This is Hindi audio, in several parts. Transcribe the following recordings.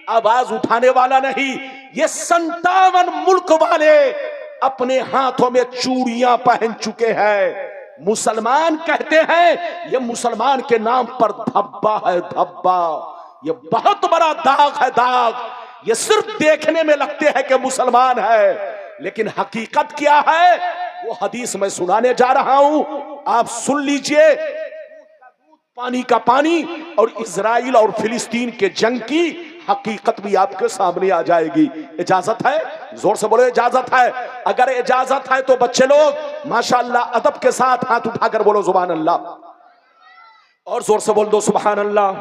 आवाज उठाने वाला नहीं। ये 57 मुल्क वाले अपने हाथों में चूड़ियां पहन चुके हैं। मुसलमान कहते हैं ये मुसलमान के नाम पर धब्बा है, धब्बा। ये बहुत बड़ा दाग है, दाग। ये सिर्फ देखने में लगते हैं कि मुसलमान है, लेकिन हकीकत क्या है वो हदीस में सुनाने जा रहा हूं, आप सुन लीजिए। पानी का पानी और इजराइल और फिलिस्तीन के जंग की हकीकत भी आपके सामने आ जाएगी। इजाजत है? जोर से बोलो इजाजत है। अगर इजाजत है तो बच्चे लोग माशाअल्लाह अदब के साथ हाथ उठाकर बोलो सुभान अल्लाह, और जोर से बोल दो सुभान अल्लाह,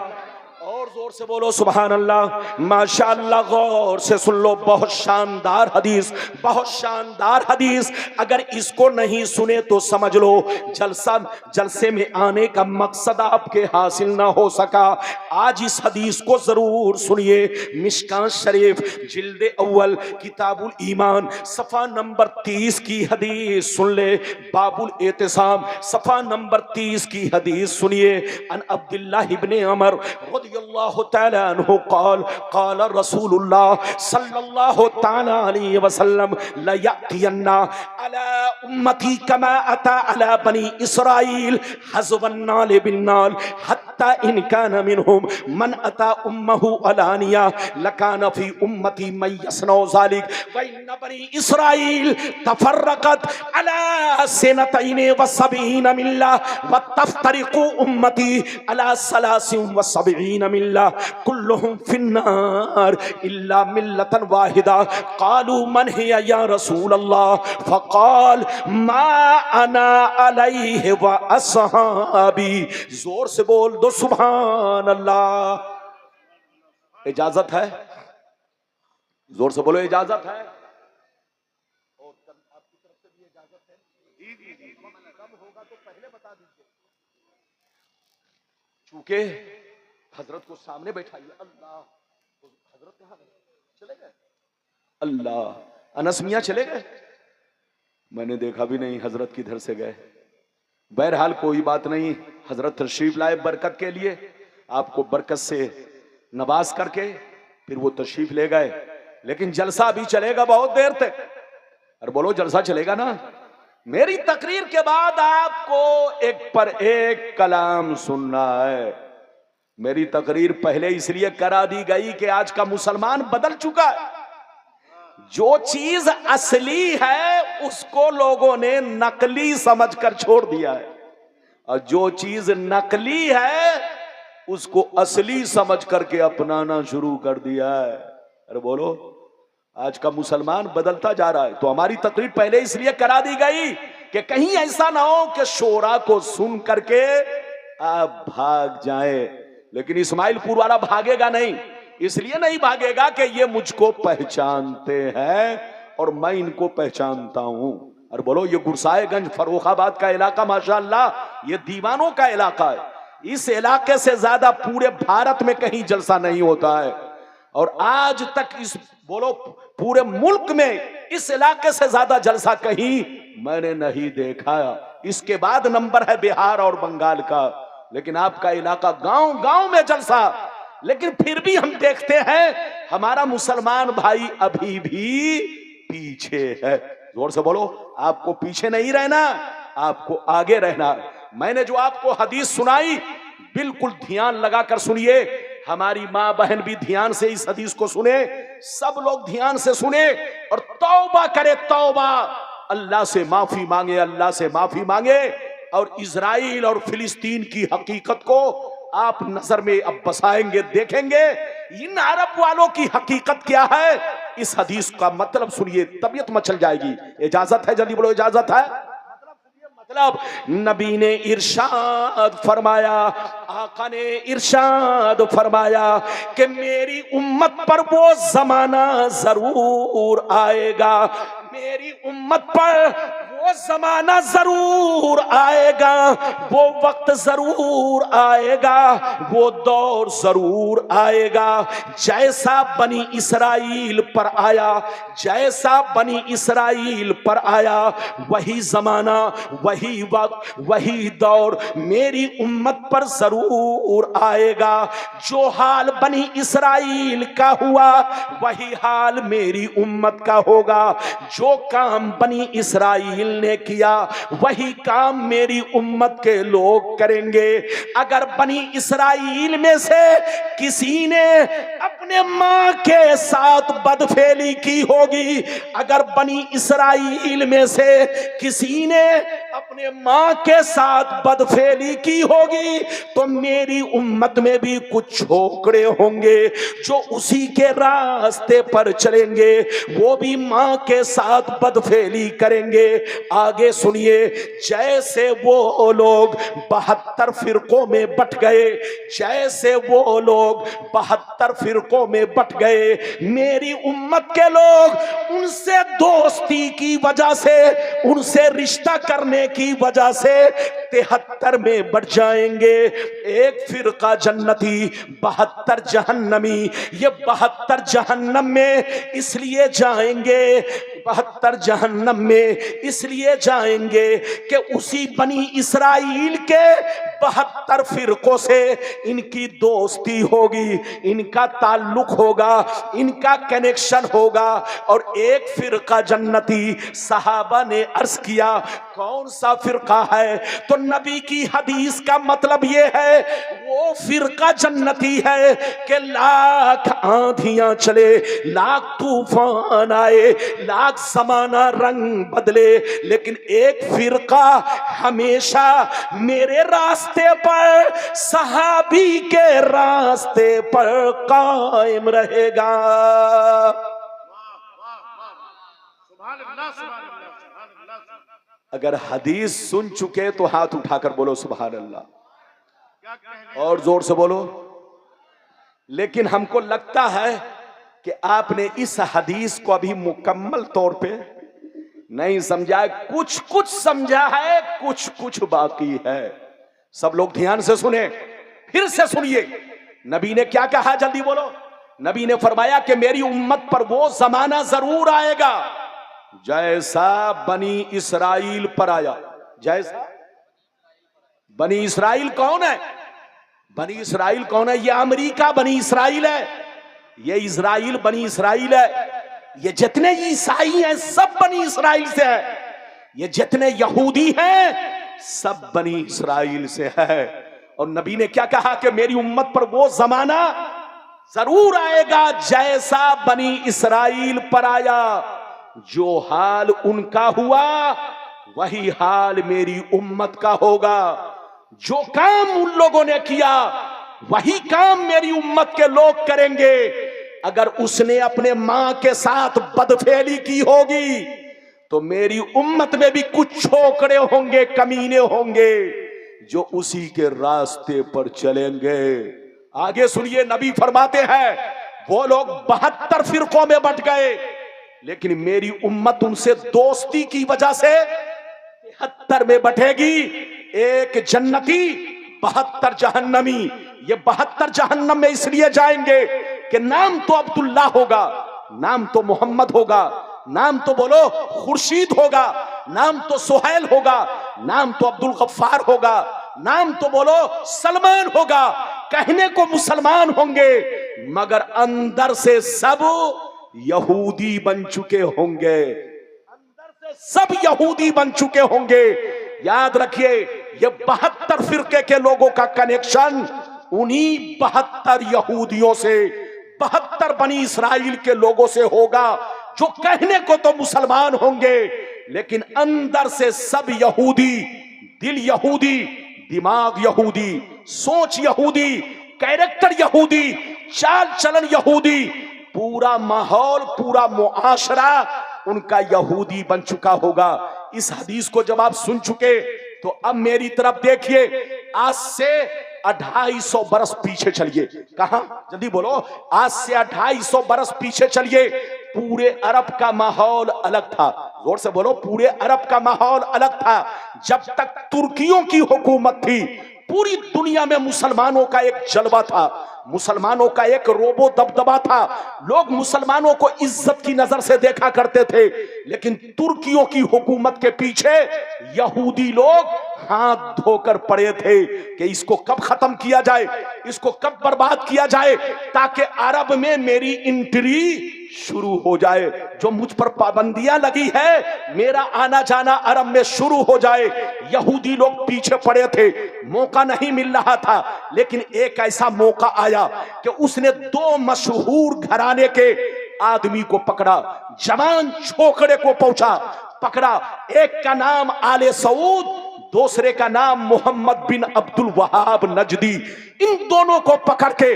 और जोर से बोलो सुभान अल्लाह। माशाअल्लाह गौर से सुन लो, बहुत शानदार हदीस, बहुत शानदार हदीस। अगर इसको नहीं सुने तो समझ लो जलसे में आने का मकसद आपके हासिल ना हो सका। आज इस हदीस को जरूर सुनिए। मिशकात शरीफ जिल्द अव्वल किताबुल ईमान सफा नंबर 30 की हदीस सुन ले। बाबुल एतिसाम सफा नंबर 30 की हदीस सुनिए। अन अब्दुल्लाह इब्ने उमर रज़ियल्लाहु तआला अन्हु क़ाल रसूलुल्लाह सल्लल्लाहु तआला अलैहि वसल्लम ला यअतियन्ना अला उम्मती कमा अता अला बनी इस्राईल हज़वन नाल बिन नाल हत्ता इन कान मिनहुम मन अता उम्महु अलानिया लकान फी उम्मती मन यसनौ ज़ालिक व इन बनी इस्राईल तफर्रकत अला सनतैन व सबईन मिल्ला व तफ्तरिकु उम्मती अला सलासिन व सबईन मिल्ला कुल्लुहुम फिन्नार इल्ला मिल्लतन वाहिदा। क़ालू मन हिया या रसूल अल्लाह फ़क़ाल मा अना अलैहि व अस्हाबी। जोर से बोल दो सुभान अल्लाह। इजाजत है? जोर से बोलो इजाजत है। और आपकी तरफ से भी इजाजत है? जी कम होगा तो पहले बता दीजिए, चूंकि हजरत को सामने बैठाइए। अल्लाह, हजरत कहाँ गए? चले गए? अल्लाह, अनस मियां चले गए? मैंने देखा भी नहीं हजरत किधर से गए। बहरहाल कोई बात नहीं, हजरत तशरीफ लाए बरकत के लिए, आपको बरकत से नवाज करके फिर वो तशरीफ ले गए। लेकिन जलसा भी चलेगा बहुत देर तक। अरे बोलो जलसा चलेगा ना। मेरी तकरीर के बाद आपको एक पर एक कलाम सुनना है। मेरी तकरीर पहले इसलिए करा दी गई कि आज का मुसलमान बदल चुका है। जो चीज असली है उसको लोगों ने नकली समझकर छोड़ दिया है, और जो चीज नकली है उसको असली समझ करके अपनाना शुरू कर दिया है। अरे बोलो, आज का मुसलमान बदलता जा रहा है। तो हमारी तकरीर पहले इसलिए करा दी गई कि कहीं ऐसा ना हो कि शोरा को सुन करके आप भाग जाएं। लेकिन इस्माइलपुर वाला भागेगा नहीं। इसलिए नहीं भागेगा कि ये मुझको पहचानते हैं और मैं इनको पहचानता हूं। और बोलो, ये गुरसाएगंज फर्रुखाबाद का इलाका माशाअल्लाह ये दीवानों का इलाका है। इस इलाके से ज्यादा पूरे भारत में कहीं जलसा नहीं होता है। और आज तक इस बोलो पूरे मुल्क में इस इलाके से ज्यादा जलसा कहीं मैंने नहीं देखा। इसके बाद नंबर है बिहार और बंगाल का। लेकिन आपका इलाका गांव गांव में जलसा। लेकिन फिर भी हम देखते हैं हमारा मुसलमान भाई अभी भी पीछे है। जोर से बोलो, आपको पीछे नहीं रहना, आपको आगे रहना। मैंने जो आपको हदीस सुनाई बिल्कुल ध्यान लगाकर सुनिए। हमारी माँ बहन भी ध्यान से इस हदीस को सुने, सब लोग ध्यान से सुने और तौबा करे, तौबा। अल्लाह से माफी मांगे, अल्लाह से माफी मांगे। और इजराइल और फिलिस्तीन की हकीकत को आप नजर में अब बसाएंगे, देखेंगे इन अरब वालों की हकीकत क्या है। इस हदीस का मतलब सुनिए, तबीयत मचल जाएगी। इजाजत है? जल्दी बोलो इजाजत है। मतलब नबी ने इरशाद फरमाया, आका ने इरशाद फरमाया कि मेरी उम्मत पर वो जमाना जरूर आएगा, मेरी उम्मत पर वो जमाना जरूर आएगा, वो वक्त जरूर आएगा, वो दौर जरूर आएगा, जैसा बनी इसराइल पर आया, जैसा बनी इसराइल पर आया, वही जमाना, वही वक्त, वही दौर मेरी उम्मत पर जरूर आएगा। जो हाल बनी इसराइल का हुआ, वही हाल मेरी उम्मत का होगा। जो काम बनी इसराइल ने किया, वही काम मेरी उम्मत के लोग करेंगे। अगर बनी इसराइल में से किसी ने अपने मां के साथ बदफेली की होगी, अगर बनी इसराइल में से किसी ने अपने मां के साथ बदफेली की होगी, तो मेरी उम्मत में भी कुछ छोकरे होंगे जो उसी के रास्ते पर चलेंगे, वो भी मां के साथ बदफेली करेंगे। आगे सुनिए, जैसे वो लोग 72 फिरकों में बट गए, जैसे वो लोग 72 फिरकों में बट गए, मेरी उम्मत के लोग उनसे दोस्ती की वजह से, उनसे रिश्ता करने की वजह से 73 में बढ़ जाएंगे। एक फिरका जन्नती, 72 जहन्नमी। ये 72 जहन्नम में इसलिए जाएंगे, 72 जहन्नम में इसलिए जाएंगे कि उसी बनी इसराइल के 72 फिरकों से इनकी दोस्ती होगी, इनका ताल्लुक होगा, इनका कनेक्शन होगा। और एक फिरका जन्नती, सहाबा ने अर्ज किया कौन सा फिरका है? तो नबी की हदीस का मतलब यह है, वो फिरका जन्नती है कि लाख आंधियां चले, लाख तूफान आए, लाख जमाना रंग बदले, लेकिन एक फिरका हमेशा मेरे रास्ते पर, सहाबी के रास्ते पर कायम रहेगा। अगर हदीस सुन चुके तो हाथ उठाकर बोलो सुभान अल्लाह, और जोर से बोलो। लेकिन हमको लगता है कि आपने इस हदीस को अभी मुकम्मल तौर पे नहीं समझा है, कुछ कुछ समझा है, कुछ कुछ बाकी है। सब लोग ध्यान से सुने, फिर से सुनिए। नबी ने क्या कहा, जल्दी बोलो। नबी ने फरमाया कि मेरी उम्मत पर वो जमाना जरूर आएगा जैसा बनी इसराइल पर आया। जैसा बनी इसराइल कौन है? बनी इसराइल कौन है? ये अमेरिका बनी इसराइल है, ये इजराइल बनी इसराइल है, ये जितने ईसाई हैं सब बनी इसराइल से है, ये जितने यहूदी हैं सब बनी इसराइल से है। और नबी ने क्या कहा कि मेरी उम्मत पर वो जमाना जरूर आएगा जैसा बनी इसराइल पर आया। जो हाल उनका हुआ वही हाल मेरी उम्मत का होगा। जो काम उन लोगों ने किया वही काम मेरी उम्मत के लोग करेंगे। अगर उसने अपने मां के साथ बदफेली की होगी तो मेरी उम्मत में भी कुछ छोकरे होंगे, कमीने होंगे जो उसी के रास्ते पर चलेंगे। आगे सुनिए, नबी फरमाते हैं वो लोग 72 फिरकों में बट गए, लेकिन मेरी उम्मत उनसे दोस्ती की वजह से 73 में बटेगी। एक जन्नती, 72 जहन्नमी। ये 72 जहन्नम में इसलिए जाएंगे कि नाम तो अब्दुल्लाह होगा, नाम तो मोहम्मद होगा, नाम तो बोलो खुर्शीद होगा, नाम तो सुहैल होगा, नाम तो अब्दुल गफ्फार होगा, नाम तो बोलो सलमान होगा। कहने को मुसलमान होंगे मगर अंदर से सब यहूदी बन चुके होंगे, अंदर से सब यहूदी बन चुके होंगे। याद रखिए, ये 72 फिरके के लोगों का कनेक्शन उन्हीं 72 यहूदियों से, 72 बनी इसराइल के लोगों से होगा, जो कहने को तो मुसलमान होंगे लेकिन अंदर से सब यहूदी, दिल यहूदी, दिमाग यहूदी, सोच यहूदी, कैरेक्टर यहूदी, चाल चलन यहूदी, पूरा माहौल, पूरा मुआशरा उनका यहूदी बन चुका होगा। इस हदीस को जब आप सुन चुके तो अब मेरी तरफ देखिए। आज से 250 बरस पीछे चलिए। कहां? जल्दी बोलो। आज से 250 बरस पीछे चलिए। पूरे अरब का माहौल अलग था, जोर से बोलो, पूरे अरब का माहौल अलग था। जब तक तुर्कियों की हुकूमत थी, पूरी दुनिया में मुसलमानों का एक जलवा था, मुसलमानों का एक रोबो दबदबा था। लोग मुसलमानों को इज्जत की नजर से देखा करते थे। लेकिन तुर्कियों की हुकूमत के पीछे यहूदी लोग हाथ धोकर पड़े थे कि इसको कब खत्म किया जाए, इसको कब बर्बाद किया जाए, ताकि अरब में मेरी एंट्री शुरू हो जाए। जो मुझ पर पाबंदियां लगी है, मेरा आना जाना अरब में शुरू हो जाए। यहूदी लोग पीछे पड़े थे, मौका नहीं मिल रहा था। लेकिन एक ऐसा मौका आया कि उसने दो मशहूर घराने के आदमी को पकड़ा, जवान छोकरे को पकड़ा। एक का नाम आले सऊद, दूसरे का नाम मोहम्मद बिन अब्दुल वहाब नजदी। इन दोनों को पकड़ के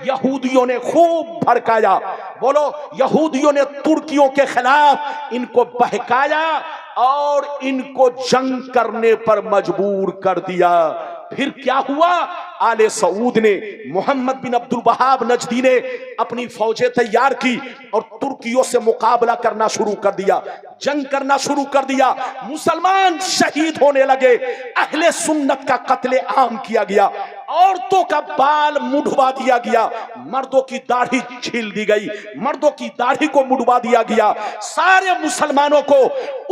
यहूदियों ने खूब भड़काया। बोलो, यहूदियों ने तुर्कियों के खिलाफ इनको बहकाया और इनको जंग करने पर मजबूर कर दिया। फिर क्या हुआ? आले सऊद ने, मोहम्मद बिन अब्दुल वहाब नजदी ने अपनी फौजें तैयार की और तुर्कियों से मुकाबला करना शुरू कर दिया, जंग करना शुरू कर दिया। मुसलमान शहीद होने लगे, अहले सुन्नत का कत्ले आम किया गया, औरतों का बाल मुंडवा दिया गया, मर्दों की दाढ़ी छील दी गई, मर्दों की दाढ़ी को मुंडवा दिया गया। सारे मुसलमानों को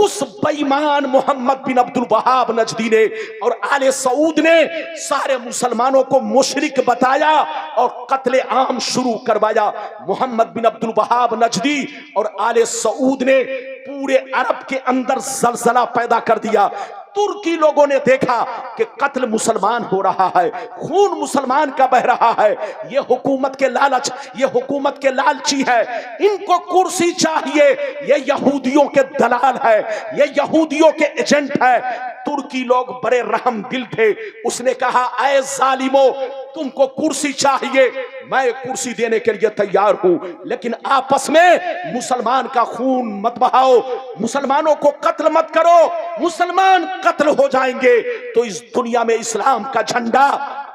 उस बेईमान मोहम्मद बिन अब्दुल वहाब नजदी ने और आले सऊद ने सारे मुसलमानों को मुशरिक बताया और कत्ले आम शुरू करवाया। मोहम्मद बिन अब्दुल वहाब नजदी और आले सऊद ने पूरे अरब के अंदर जलजला पैदा कर दिया। तुर्की लोगों ने देखा कि कत्ल मुसलमान हो रहा है, खून मुसलमान का बह रहा है। ये हुकूमत के लालच, ये हुकूमत के लालची है, इनको कुर्सी चाहिए, ये यहूदियों के दलाल है, ये यहूदियों के एजेंट है। तुर्की लोग बड़े रहम दिल थे। उसने कहा, ऐ जालिमो, तुमको कुर्सी चाहिए, मैं कुर्सी देने के लिए तैयार हूं, लेकिन आपस में मुसलमान का खून मत बहाओ, मुसलमानों को कत्ल मत करो। मुसलमान कत्ल हो जाएंगे तो इस दुनिया में इस्लाम का झंडा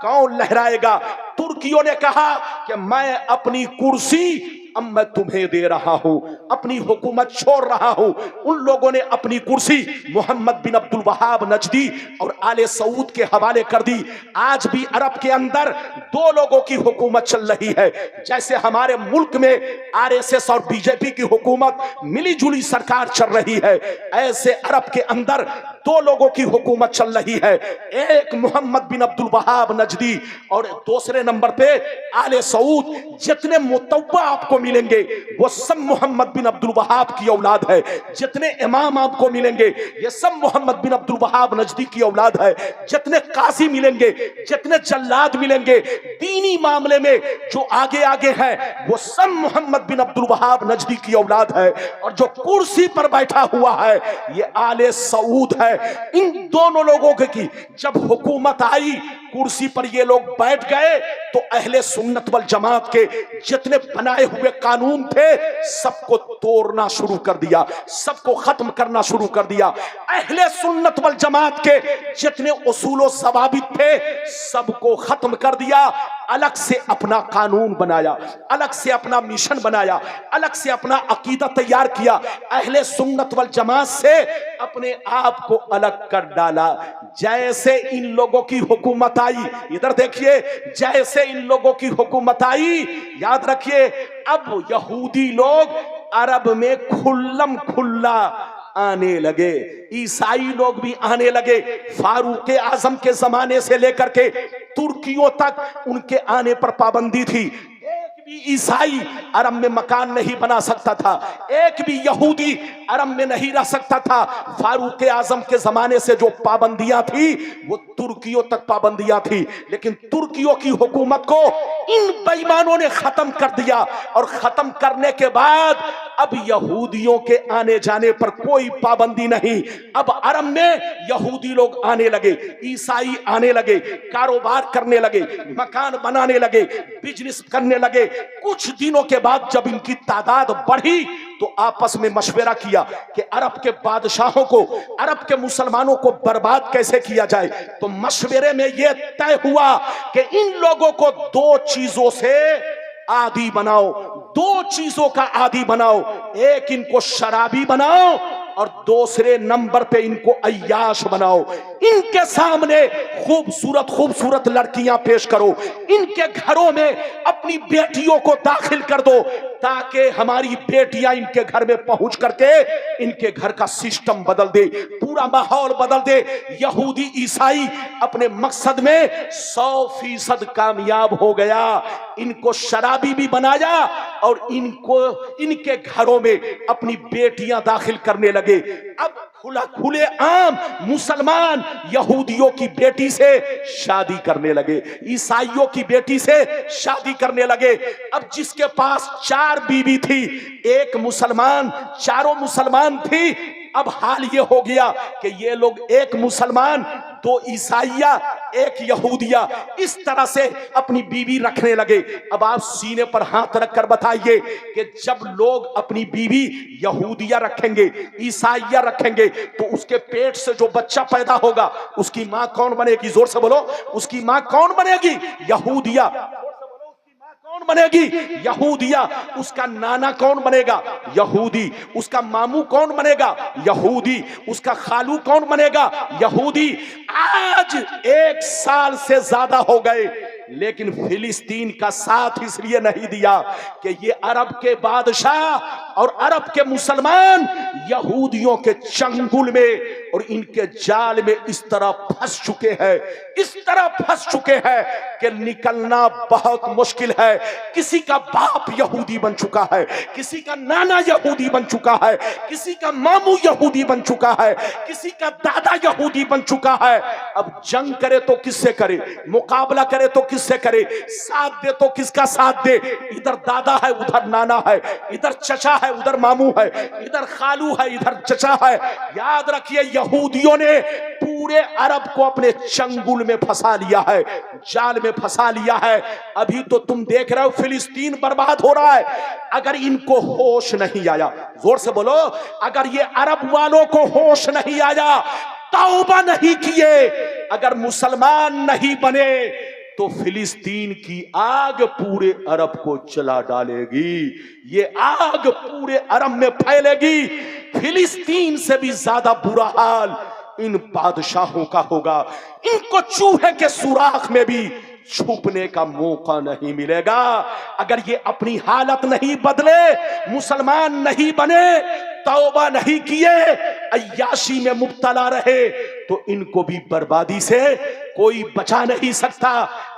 कौन लहराएगा? तुर्कियों ने कहा कि मैं अपनी कुर्सी अब मैं तुम्हें दे रहा हूं, अपनी हुकूमत छोड़ रहा हूं। उन लोगों ने अपनी कुर्सी मोहम्मद बिन अब्दुल वहाब नजदी और आले सऊद के हवाले कर दी। आज भी अरब के अंदर दो लोगों की हुकूमत चल रही है। जैसे हमारे मुल्क में आरएसएस और बीजेपी की हुकूमत मिली जुली सरकार चल रही है, ऐसे अरब के अंदर दो लोगों की हुकूमत चल रही है। एक मोहम्मद बिन अब्दुल वहाब नजदी और दूसरे नंबर पे आले सऊद। जितने मुतव्वा आपको मिलेंगे वो सब मोहम्मद बिन अब्दुल वहाब की औलाद है। जितने इमाम आपको मिलेंगे ये सब मोहम्मद बिन अब्दुल वहाब नजदी की औलाद है। जितने काजी मिलेंगे, जितने जल्लाद मिलेंगे दीनी मामले में जो आगे आगे है, वो सब मोहम्मद बिन अब्दुल वहाब नजदी की औलाद है। और जो कुर्सी पर बैठा हुआ है ये आले सऊद है। इन दोनों लोगों की जब हुकूमत आई, कुर्सी पर ये लोग बैठ गए तो अहले सुन्नत वल जमात के जितने बनाए हुए कानून थे सबको तोड़ना शुरू कर दिया, सबको खत्म करना शुरू कर दिया। अहले सुन्नत वल जमात के जितने उसूल ज़वाबित थे सबको खत्म कर दिया। अलग से अपना कानून बनाया, अलग से अपना मिशन बनाया, अलग से अपना अकीदा तैयार किया। अहले सुन्नत वल जमात से अपने आप को अलग कर डाला। जैसे इन लोगों की हुकूमत आई, इधर देखिए, जैसे इन लोगों की हुकूमत आई, याद रखिए अब यहूदी लोग अरब में खुल्लम खुल्ला आने लगे, ईसाई लोग भी आने लगे। फारूक आजम के जमाने से लेकर के तुर्कियों तक उनके आने पर पाबंदी थी। एक भी ईसाई अरब में मकान नहीं बना सकता था, एक भी यहूदी अरब में नहीं रह सकता था। फारूक आजम के जमाने से जो पाबंदियां थी वो तुर्कियों तक पाबंदियां थी, लेकिन तुर्कियों की हुकूमत को इन बेईमानों ने खत्म कर दिया। और खत्म करने के बाद अब यहूदियों के आने जाने पर कोई पाबंदी नहीं। अब अरब में यहूदी लोग आने लगे, ईसाई आने लगे, कारोबार करने लगे, मकान बनाने लगे, बिजनेस करने लगे। कुछ दिनों के बाद जब इनकी तादाद बढ़ी तो आपस में मशवरा किया कि अरब के बादशाहों को, अरब के मुसलमानों को बर्बाद कैसे किया जाए। तो मशवरे में यह तय हुआ कि इन लोगों को दो चीजों से आदी बनाओ, दो चीजों का आदी बनाओ। एक इनको शराबी बनाओ और दूसरे नंबर पे इनको अय्याश बनाओ। इनके सामने खूबसूरत खूबसूरत लड़कियां पेश करो, इनके घरों में अपनी बेटियों को दाखिल कर दो, ताकि हमारी बेटियां इनके घर में पहुंच करके इनके घर का सिस्टम बदल दे, पूरा माहौल बदल दे। यहूदी ईसाई अपने मकसद में 100% कामयाब हो गया। इनको शराबी भी बनाया और इनको इनके घरों में अपनी बेटियां दाखिल करने लगे। अब खुले आम मुसलमान यहूदियों की बेटी से शादी करने लगे, ईसाइयों की बेटी से शादी करने लगे। अब जिसके पास 4 बीवी थी, एक मुसलमान, चारों मुसलमान थी, अब हाल ये हो गया कि ये लोग एक मुसलमान, 2 ईसाइया, 1 यहूदिया, इस तरह से अपनी बीवी रखने लगे। अब आप सीने पर हाथ रखकर बताइए कि जब लोग अपनी बीवी यहूदिया रखेंगे, ईसाइया रखेंगे, तो उसके पेट से जो बच्चा पैदा होगा उसकी मां कौन बनेगी? जोर से बोलो, उसकी मां कौन बनेगी? यहूदिया। कौन बनेगी? यहूदिया। उसका नाना कौन बनेगा? यहूदी। उसका मामू कौन बनेगा? यहूदी। उसका खालू कौन बनेगा? यहूदी। आज 1 साल से ज्यादा हो गए, लेकिन फिलिस्तीन का साथ इसलिए नहीं दिया कि ये अरब के बादशाह और अरब के मुसलमान यहूदियों के चंगुल में और इनके जाल में इस तरह फंस चुके हैं, इस तरह फंस चुके हैं कि निकलना बहुत मुश्किल है। किसी का बाप यहूदी बन चुका है, किसी का नाना यहूदी बन चुका है, किसी का मामू यहूदी बन चुका है, किसी का दादा यहूदी बन चुका है। अब जंग करे तो किससे करे? मुकाबला करे तो किससे करे? साथ दे तो किसका साथ दे? इधर दादा है, उधर नाना है, इधर चचा है, उधर मामू है, इधर खालू है, इधर चचा है। याद रखिए, यहूदियों ने पूरे अरब को अपने चंगुल में फंसा लिया है, जाल में फंसा लिया है। अभी तो तुम देख रहे हो फिलिस्तीन बर्बाद हो रहा है। अगर इनको होश नहीं आया, जोर से बोलो, अगर ये अरब वालों को होश नहीं आया, तौबा नहीं किए, अगर मुसलमान नहीं बने, तो फिलिस्तीन की आग पूरे अरब को जला डालेगी। ये आग पूरे अरब में फैलेगी। फिलिस्तीन से भी ज्यादा बुरा हाल इन बादशाहों का होगा। इनको चूहे के सुराख में भी छुपने का मौका नहीं मिलेगा। अगर ये अपनी हालत नहीं बदले, मुसलमान नहीं बने, तौबा नहीं किए, अय्याशी में मुब्तला रहे, तो इनको भी बर्बादी से कोई बचा नहीं सकता।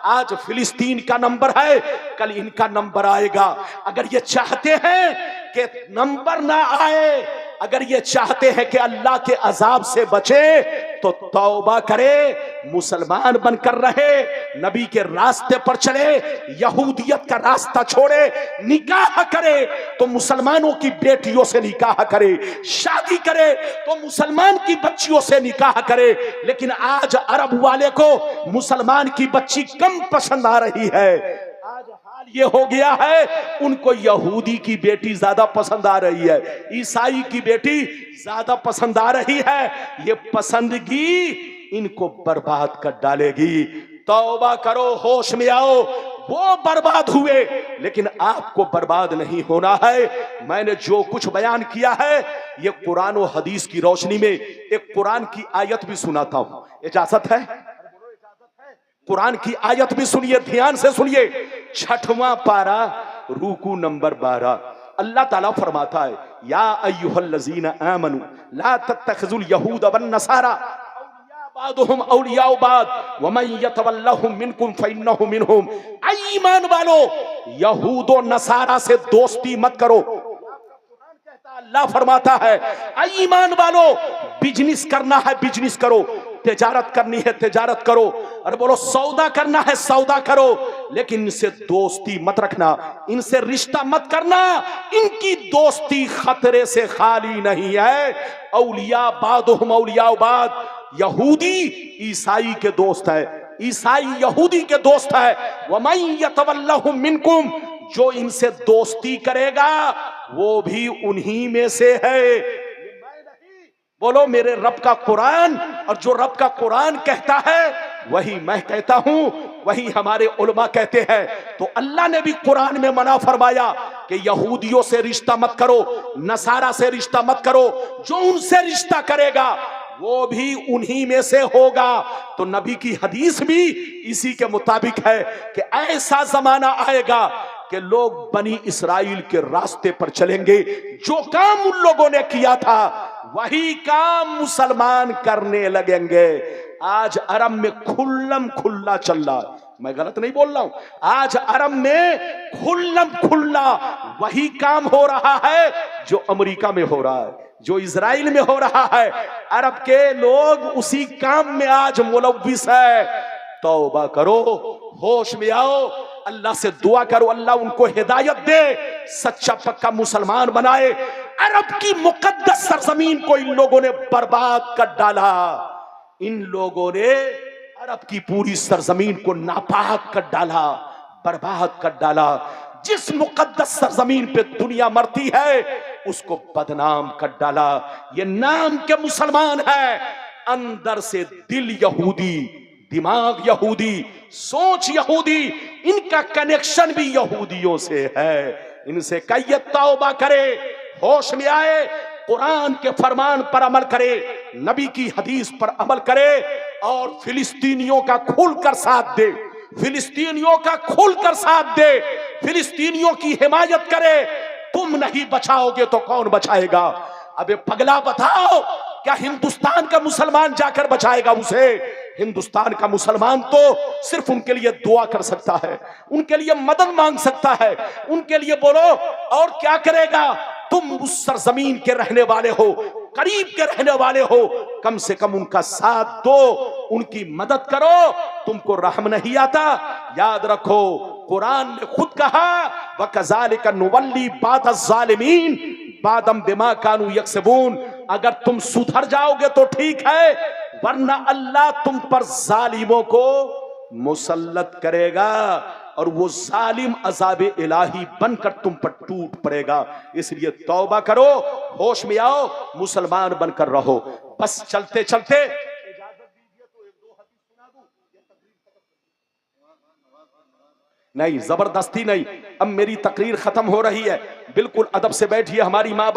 आज फिलिस्तीन का नंबर है, कल इनका नंबर आएगा। अगर ये चाहते हैं कि नंबर ना आए, अगर ये चाहते हैं कि अल्लाह के अजाब से बचे, तो तौबा करे, मुसलमान बनकर रहे, नबी के रास्ते पर चले, यहूदियत का रास्ता छोड़े, निकाह करे तो मुसलमानों की बेटियों से निकाह करे, शादी करे तो मुसलमान की बच्चियों से निकाह करे। लेकिन आज अरब वाले को मुसलमान की बच्ची कम पसंद आ रही है। आज हाल ये हो गया है, उनको यहूदी की बेटी ज्यादा पसंद आ रही है, ईसाई की बेटी ज्यादा पसंद आ रही है। ये पसंदगी इनको बर्बाद कर डालेगी। तौबा करो, होश में आओ। वो बर्बाद हुए, लेकिन आपको बर्बाद नहीं होना है। मैंने जो कुछ बयान किया है, ये कुरान और हदीस की रोशनी में एक कुरान की आयत भी सुनाता हूं। इजाजत है? कुरान की आयत भी सुनिए, ध्यान से सुनिए। 6वां पारा, रूकू नंबर 12। अल्लाह ताला फरमाता है, या अय्युहल्लज़ीना आमनू ला तत्तखिजुल यहूद वन नसारा बादुहुम औलिया बाद वमन यतवल्लहुम मिनकुम फइन्नहु मिनहुम। ईमान वालो, यहूद और नसारा से दोस्ती मत करो। अल्लाह फरमाता है, ईमान वालो, बिजनेस करना है बिजनेस करो, तिजारत करनी है तिजारत करो, अरे बोलो सौदा करना है सौदा करो, लेकिन इनसे दोस्ती मत रखना, इनसे रिश्ता मत करना। इनकी दोस्ती खतरे से खाली नहीं है। औलिया बादुहुम औलिया बाद, यहूदी ईसाई के दोस्त है, ईसाई यहूदी के दोस्त है। वमन यतवल्लहुम मिनकुम, जो इनसे दोस्ती करेगा वो भी उन्हीं में से है। बोलो मेरे रब का कुरान, और जो रब का कुरान कहता है वही मैं कहता हूं, वही हमारे उलमा कहते हैं। तो अल्लाह ने भी कुरान में मना फरमाया कि यहूदियों से रिश्ता मत करो, नसारा से रिश्ता मत करो, जो उनसे रिश्ता करेगा वो भी उन्हीं में से होगा। तो नबी की हदीस भी इसी के मुताबिक है कि ऐसा जमाना आएगा कि लोग बनी इस्राइल के रास्ते पर चलेंगे, जो काम उन लोगों ने किया था वही काम मुसलमान करने लगेंगे। आज अरब में खुल्लम खुल्ला चल रहा है, मैं गलत नहीं बोल रहा हूं, आज अरब में खुल्लम खुल्ला वही काम हो रहा है जो अमेरिका में हो रहा है, जो इजराइल में हो रहा है। अरब के लोग उसी काम में आज मुलव्विस है। तौबा करो, होश में आओ, अल्लाह से दुआ करो अल्लाह उनको हिदायत दे, सच्चा पक्का मुसलमान बनाए। अरब की मुकद्दस सरजमीन को इन लोगों ने बर्बाद कर डाला। इन लोगों ने अरब की पूरी सरजमीन को नापाक कर डाला, बर्बाद कर डाला। जिस मुकद्दस सरजमीन पे दुनिया मरती है उसको बदनाम कर डाला। ये नाम के मुसलमान है, अंदर से दिल यहूदी, दिमाग यहूदी, सोच यहूदी, इनका कनेक्शन भी यहूदियों से है। इनसे कहिए तौबा करे, होश में आए, कुरान के फरमान पर अमल करे, नबी की हदीस पर अमल करे और फिलिस्तीनियों का खुलकर साथ दे, फिलिस्तीनियों का खुलकर साथ दे, फिलिस्तीनियों की हिमायत करे। तुम नहीं बचाओगे तो कौन बचाएगा? अबे पगला बताओ, क्या हिंदुस्तान का मुसलमान जाकर बचाएगा उसे? हिंदुस्तान का मुसलमान तो सिर्फ उनके लिए दुआ कर सकता है, उनके लिए मदद मांग सकता है, उनके लिए बोलो। और क्या करेगा? तुम उस सरजमीन के रहने वाले हो, करीब के रहने वाले हो, कम से कम उनका साथ दो, उनकी मदद करो। तुमको रहम नहीं आता? याद रखो, कुरान ने खुद कहा वकज़ालिका नुवल्ली बाद ज़ालिमीन बादम बिमा कानू यक्सबून। अगर तुम सुधर जाओगे तो ठीक है, वरना अल्लाह तुम पर जालिमों को मुसल्लत करेगा और वो जालिम अज़ाब इलाही बनकर तुम पर टूट पड़ेगा। इसलिए तौबा करो, होश में आओ, मुसलमान बनकर रहो। बस चलते चलते इजाजत दीजिए तो एक दो हदीस सुना दूं। नहीं, जबरदस्ती नहीं, अब मेरी तकरीर खत्म हो रही है, बिल्कुल अदब से बैठिए। हमारी माँ